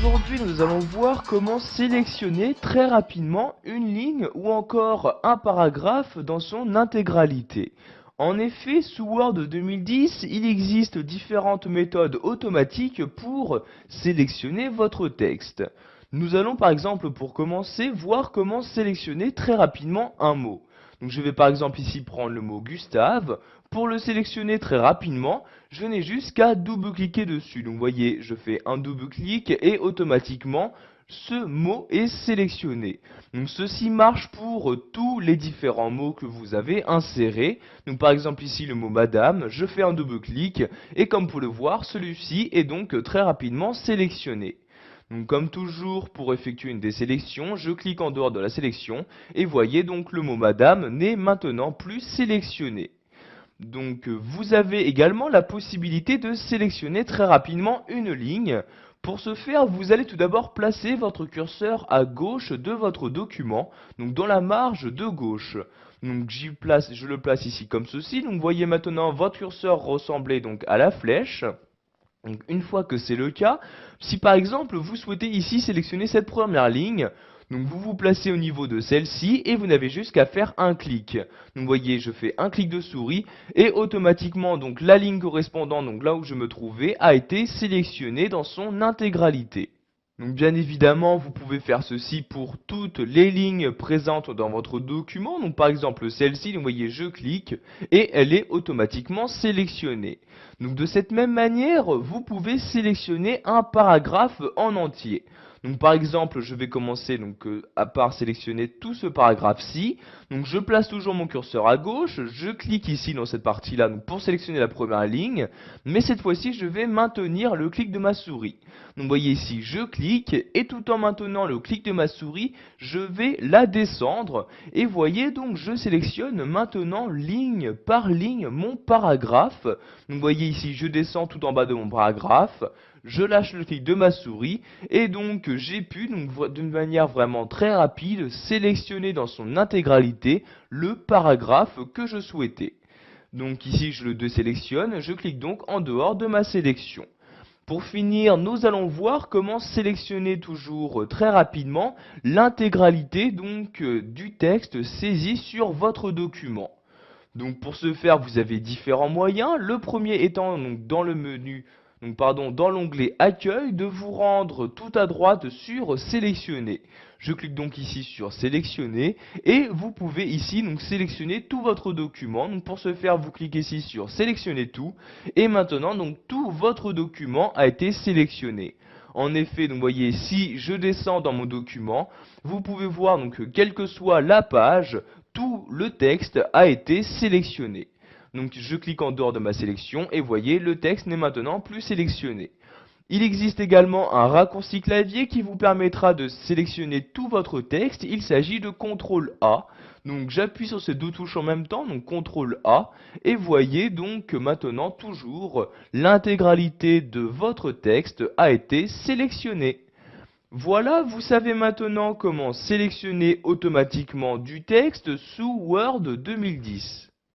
Aujourd'hui, nous allons voir comment sélectionner très rapidement une ligne ou encore un paragraphe dans son intégralité. En effet, sous Word 2010, il existe différentes méthodes automatiques pour sélectionner votre texte. Nous allons par exemple, pour commencer, voir comment sélectionner très rapidement un mot. Donc je vais par exemple ici prendre le mot Gustave. Pour le sélectionner très rapidement, je n'ai juste qu'à double-cliquer dessus. Donc vous voyez, je fais un double-clic et automatiquement, ce mot est sélectionné. Donc ceci marche pour tous les différents mots que vous avez insérés. Donc par exemple ici le mot madame, je fais un double-clic et comme vous pouvez le voir, celui-ci est donc très rapidement sélectionné. Donc comme toujours, pour effectuer une désélection, je clique en dehors de la sélection et voyez donc le mot madame n'est maintenant plus sélectionné. Donc vous avez également la possibilité de sélectionner très rapidement une ligne. Pour ce faire, vous allez tout d'abord placer votre curseur à gauche de votre document, donc dans la marge de gauche. Donc je le place ici comme ceci. Donc vous voyez maintenant votre curseur ressembler donc à la flèche. Donc une fois que c'est le cas, si par exemple vous souhaitez ici sélectionner cette première ligne, donc vous vous placez au niveau de celle-ci et vous n'avez juste qu'à faire un clic. Donc vous voyez, je fais un clic de souris et automatiquement donc la ligne correspondant donc là où je me trouvais a été sélectionnée dans son intégralité. Donc bien évidemment, vous pouvez faire ceci pour toutes les lignes présentes dans votre document. Donc par exemple celle-ci, vous voyez, je clique et elle est automatiquement sélectionnée. Donc de cette même manière, vous pouvez sélectionner un paragraphe en entier. Donc par exemple, je vais commencer à part sélectionner tout ce paragraphe-ci. Donc je place toujours mon curseur à gauche, je clique ici dans cette partie-là pour sélectionner la première ligne, mais cette fois-ci, je vais maintenir le clic de ma souris. Donc vous voyez ici, je clique et tout en maintenant le clic de ma souris, je vais la descendre et voyez donc je sélectionne maintenant ligne par ligne mon paragraphe. Donc vous voyez ici, je descends tout en bas de mon paragraphe, je lâche le clic de ma souris et donc j'ai pu d'une manière vraiment très rapide sélectionner dans son intégralité le paragraphe que je souhaitais. Donc ici je le désélectionne, je clique donc en dehors de ma sélection. Pour finir, nous allons voir comment sélectionner toujours très rapidement l'intégralité du texte saisi sur votre document. Donc pour ce faire, vous avez différents moyens. Le premier étant donc dans le menu, dans l'onglet Accueil, de vous rendre tout à droite sur Sélectionner. Je clique donc ici sur Sélectionner et vous pouvez ici sélectionner tout votre document. Donc pour ce faire, vous cliquez ici sur Sélectionner tout et maintenant tout votre document a été sélectionné. En effet, donc voyez, si je descends dans mon document, vous pouvez voir quelle que soit la page, tout le texte a été sélectionné. Donc je clique en dehors de ma sélection et voyez, le texte n'est maintenant plus sélectionné. Il existe également un raccourci clavier qui vous permettra de sélectionner tout votre texte. Il s'agit de CTRL A. Donc j'appuie sur ces deux touches en même temps, donc CTRL A, et voyez donc que maintenant toujours l'intégralité de votre texte a été sélectionnée. Voilà, vous savez maintenant comment sélectionner automatiquement du texte sous Word 2010.